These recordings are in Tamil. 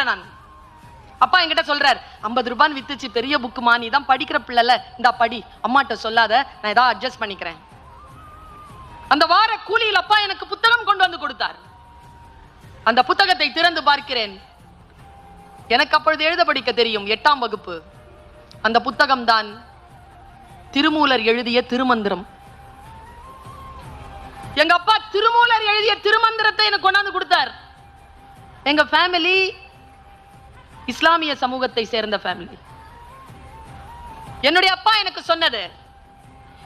நான். அப்பா என்கிட்ட சொல்றாரு, 50 ரூபான்னு வித்துச்சு, பெரிய புக்குமா, நீ தான் படிக்கிற பிள்ளைல, இந்த படி, அம்மாட்ட சொல்லாத, நான் ஏதாவது அட்ஜஸ்ட் பண்ணிக்கிறேன். அந்த வார கூலியில் அப்பா எனக்கு புத்தகம் கொண்டு வந்து கொடுத்தார். அந்த புத்தகத்தை திறந்து பார்க்கிறேன். எனக்கு அப்பொழுது எழுத படிக்க தெரியும், 8ஆம் வகுப்பு. அந்த புத்தகம் தான் திருமூலர் எழுதிய திருமந்திரம். எங்க அப்பா திருமூலர் எழுதிய திருமந்திரத்தை எனக்கு கொண்டாந்து கொடுத்தார். எங்க ஃபேமிலி இஸ்லாமிய சமூகத்தை சேர்ந்த ஃபேமிலி. என்னுடைய அப்பா எனக்கு சொன்னது,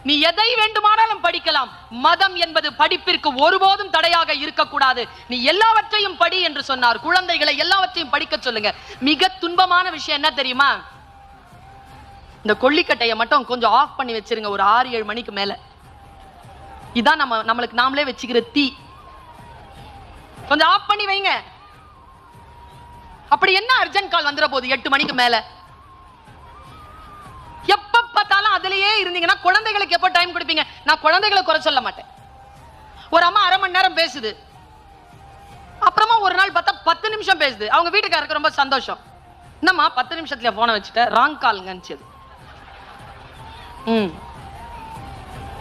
நீ எதை வேண்டுமானாலும் படிக்கலாம், மதம் என்பது படிப்பிற்கு ஒருபோதும் தடையாக இருக்கக்கூடாது, நீ எல்லாவற்றையும் படி என்று சொன்னார். குழந்தைகளை எல்லாவற்றையும் படிக்க சொல்லுங்க. மிக துன்பமான விஷயம் என்ன தெரியுமா? இந்த கொல்லிக்கட்டையை மட்டும் கொஞ்சம் ஆஃப் பண்ணி வச்சிருங்க ஒரு 6-7 மணிக்கு மேல. இதான் நம்மளுக்கு நாமளே வச்சுக்கிற தீ. கொஞ்சம் ஆஃப் பண்ணி வைங்க. அப்படி என்ன அர்ஜென்ட் கால் வந்துற போது 8 மணிக்கு மேல? எப்ப பார்த்தாலும் அதுலயே இருந்தீங்கன்னா குழந்தைகளுக்கு எப்ப டைம் கொடுப்பீங்க? நான் குழந்தைகளை குறை சொல்ல மாட்டேன். ஒரு அம்மா 1/2 மணி நேரம் பேசுது, அப்புறமா ஒரு நாள் பார்த்தா 10 நிமிஷம் பேசுது. அவங்க வீட்டுக்காரருக்கு ரொம்ப சந்தோஷம். என்னம்மா 10 நிமிஷத்துல போன வச்சுட்ட, ராங் கால் நினைச்சது.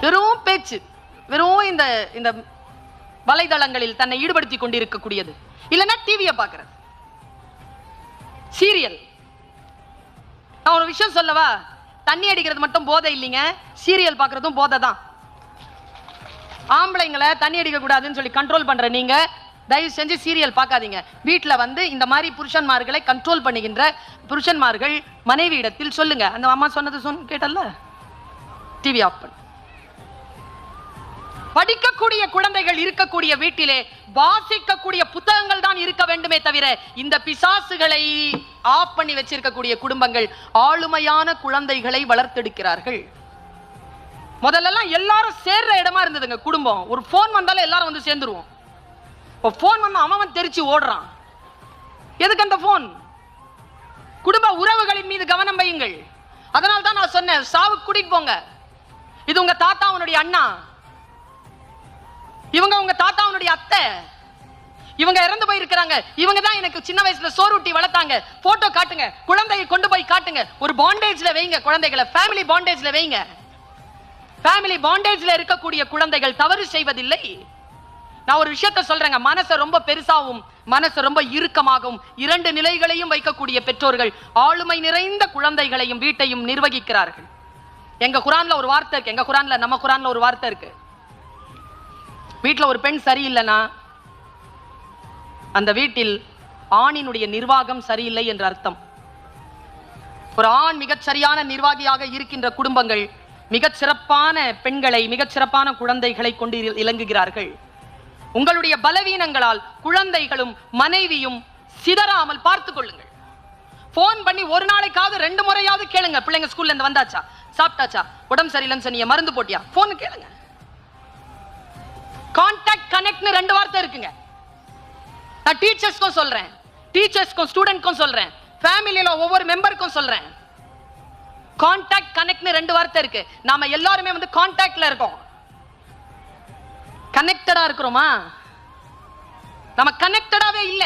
வெறும் பேச்சு, வெறும் இந்த வலைதளங்களில் தன்னை ஈடுபடுத்தி கொண்டிருக்கக்கூடியது. இல்லைன்னா டிவியை பார்க்கறது, சீரியல். நான் ஒரு விஷயம் சொல்லவா? தண்ணி அடிக்கிறது மட்டும் போதை இல்லைங்க, சீரியல் பார்க்கறதும் போதை தான். ஆம்பளைங்களை தண்ணி அடிக்க கூடாதுன்னு சொல்லி கண்ட்ரோல் பண்ற நீங்க தயவு செஞ்சு சீரியல் பார்க்காதீங்க. வீட்டில் வந்து இந்த மாதிரி புருஷன்மார்களை கண்ட்ரோல் பண்ணுகின்ற புருஷன்மார்கள் மனைவி இடத்தில் சொல்லுங்க. அந்த அம்மா சொன்னது கேட்டல்ல, டிவி ஆஃப் பண்ணு. படிக்கக்கூடிய குழந்தைகள் இருக்கக்கூடிய வீட்டிலே வாசிக்கக்கூடிய புத்தகங்கள் தான் இருக்க வேண்டுமே தவிர, இந்த பிசாசுகளை ஆஃப் பண்ணி வச்சிருக்கக்கூடிய குடும்பங்கள் ஆளுமையான குழந்தைகளை வளர்த்தெடுக்கிறார்கள். முதல்ல எல்லாரும் சேர்ற இடமா இருந்ததுங்க குடும்பம். ஒரு போன் வந்தாலும் எல்லாரும் வந்து சேர்ந்துருவோம். இப்போ போன் வந்தா அவன் தெரிச்சு ஓடுறான். எதுக்கு அந்த போன்? குடும்ப உறவுகளின் மீது கவனம் வையுங்கள். அதனால தான் நான் சொன்னேன், சாவுக்கு கூட்டிட்டு போங்க. இது உங்க தாத்தா அவனுடைய அண்ணா, இவங்க உங்க தாத்தா அவனுடைய அத்தை, இவங்க இறந்து போயிருக்கிறாங்க, இவங்க தான் எனக்கு சின்ன வயசுல சோறுட்டி வளர்த்தாங்க. போட்டோ காட்டுங்க, குழந்தையை கொண்டு போய் காட்டுங்க. ஒரு பாண்டேஜ்ல வைங்க குழந்தைகளை, ஃபேமிலி பாண்டேஜ்ல வைங்க. ஃபேமிலி பாண்டேஜ்ல இருக்கக்கூடிய குழந்தைகள் தவறு செய்வதில்லை. நான் ஒரு விஷயத்தை சொல்றேங்க, மனசை ரொம்ப பெருசாகவும் மனசை ரொம்ப இறுக்கமாகவும் 2 நிலைகளையும் வைக்கக்கூடிய பெற்றோர்கள் ஆளுமை நிறைந்த குழந்தைகளையும் வீட்டையும் நிர்வகிக்கிறார்கள். எங்க குரான்ல ஒரு வார்த்தை இருக்கு, நம்ம குரான்ல ஒரு வார்த்தை இருக்கு. வீட்டில் ஒரு பெண் சரியில்லைன்னா அந்த வீட்டில் ஆணினுடைய நிர்வாகம் சரியில்லை என்ற அர்த்தம். ஒரு ஆண் மிகச் சரியான நிர்வாகியாக இருக்கின்ற குடும்பங்கள் மிகச் சிறப்பான பெண்களை, மிகச் சிறப்பான குழந்தைகளை கொண்டு இலங்குகிறார்கள். உங்களுடைய பலவீனங்களால் குழந்தைகளும் மனைவியும் சிதறாமல் பார்த்துக் கொள்ளுங்கள். போன் பண்ணி ஒரு நாளைக்காவது 2 முறையாவது கேளுங்க, பிள்ளைங்க ஸ்கூல்ல இருந்து வந்தாச்சா, சாப்பிட்டாச்சா, உடம்பு சரியில்லைன்னு சொன்னீங்க, மருந்து போட்டியா, போன் கேளுங்க. கான்டாக்ட் கனெக்ட்னு 2 வார்த்தை இருக்குங்க. நான் டீச்சர்ஸ்க்கும் சொல்றேன், டீச்சர்ஸ்க்கும் ஸ்டூடெண்ட்க்கும் சொல்றேன், ஃபேமிலியில ஒவ்வொரு மெம்பருக்கும் சொல்றேன். கான்டாக்ட் கனெக்ட்னு 2 வார்த்தை இருக்கு. நாம எல்லாருமே வந்து கான்டாக்ட்ல இருக்கோம். கனெக்டடா இருக்கிறோமா? நம்ம கனெக்டடாவே இல்ல,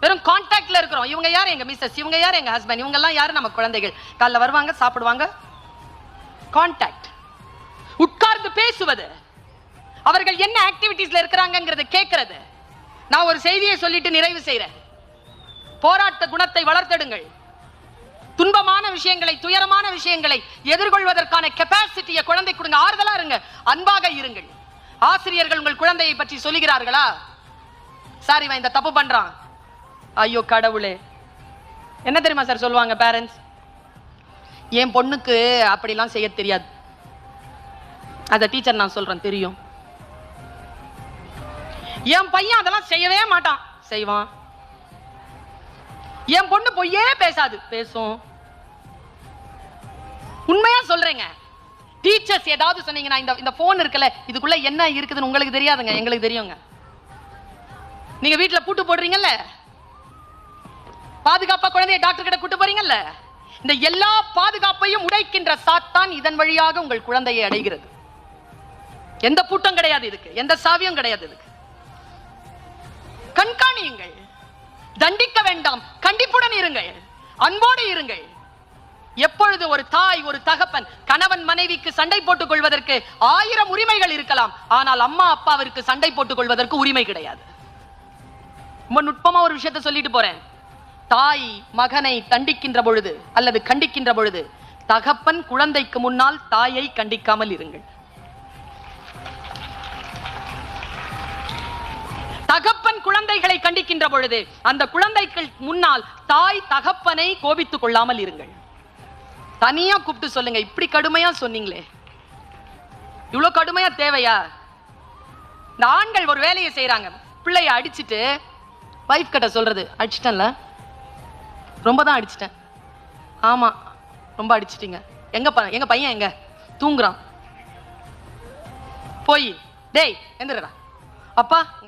வெறும் கான்டாக்ட்ல இருக்கிறோம். இவங்க யாரு? எங்க மிஸ்ஸஸ், இவங்க யாரு? எங்க ஹஸ்பண்ட், இவங்க எல்லாம் யாரு? நம்ம குழந்தைகள். காலைல வருவாங்க, சாப்பிடுவாங்க. கான்டாக்ட். உட்கார்ந்து பேசுவது, அவர்கள் என்ன ஆக்டிவிட்டீஸ்ல இருக்கிறாங்கிறத கேட்கிறது. நான் ஒரு செய்தியை சொல்லிட்டு நிறைவு செய்றேன். போராட்ட குணத்தை வளர்த்தெடுங்கள். துன்பமான விஷயங்களை, துயரமான விஷயங்களை எதிர்கொள்வதற்கான கெபாசிட்டியை குழந்தை கொடுங்க. ஆறுதலா இருங்க, அன்பாக இருங்கள். ஆசிரியர்கள் உங்கள் குழந்தையை பற்றி சொல்லுகிறார்களா? சார் இவன் இந்த தப்பு பண்றான், ஐயோ கடவுளே. என்ன தெரியுமா சார் சொல்லுவாங்க பேரண்ட்ஸ்? என் பொண்ணுக்கு அப்படிலாம் செய்ய தெரியாது. அத டீச்சர் நான் சொல்றேன், தெரியும். என் பையன் அதெல்லாம் செய்யவே மாட்டான், செய்வான். என் பொண்ணு பொய்யே பேசாது, பேசும். உண்மையா சொல்றேங்க. டீச்சர்ஸ் ஏதாவது சொன்னீங்கன்னா, இந்த போன் இருக்குல்ல, இதுக்குள்ள என்ன இருக்குதுன்னு உங்களுக்கு தெரியாதுங்க, எங்களுக்கு தெரியுங்க. நீங்க வீட்டுல பூட்டு போடுறீங்கல்ல, பாதுகாப்பா குழந்தைய டாக்டர் கிட்ட கூட்டு போறீங்கல்ல, இந்த எல்லா பாதுகாப்பையும் உடைக்கின்ற சாத்தான் இதன் வழியாக உங்கள் குழந்தையை அடைகிறது. எந்த பூட்டம் கிடையாது இதுக்கு, எந்த சாவியும் கிடையாது இதுக்கு. கண்காணியுங்கள். தண்டிக்க வேண்டாம், கண்டிப்புடன் இருங்கள், அன்போடு இருங்கள். எப்பொழுது ஒரு தாய் ஒரு தகப்பன் கணவன் மனைவிக்கு சண்டை போட்டுக் கொள்வதற்கு 1000 உரிமைகள் இருக்கலாம், ஆனால் அம்மா அப்பாவிற்கு சண்டை போட்டுக் கொள்வதற்கு உரிமை கிடையாது. ரொம்ப நுட்பமா ஒரு விஷயத்தை சொல்லிட்டு போறேன். தாய் மகனை தண்டிக்கின்ற பொழுது அல்லது கண்டிக்கின்ற பொழுது தகப்பன் குழந்தைக்கு முன்னால் தாயை கண்டிக்காமல் இருங்கள். தகப்பன் குழந்தைகளை கண்டிக்கின்ற பொழுது அந்த குழந்தைகள் முன்னால் தாய் தகப்பனை கோபித்துக் கொள்ளாமல் இருங்கள். தனியா கூப்பிட்டு சொல்லுங்க, இப்படி கடுமையா சொன்னீங்களே, இவ்வளவு கடுமையா தேவையா? இந்த ஆண்கள் ஒரு வேலையை செய்யறாங்க, பிள்ளைய அடிச்சுட்டு வைஃப் கிட்ட சொல்றது, அடிச்சிட்டேன்ல, ரொம்ப தான் அடிச்சிட்டேன், ஆமா ரொம்ப அடிச்சிட்டீங்க, எங்க பையன் எங்க தூங்குறான், போய் டேய் எந்திரடா அப்பா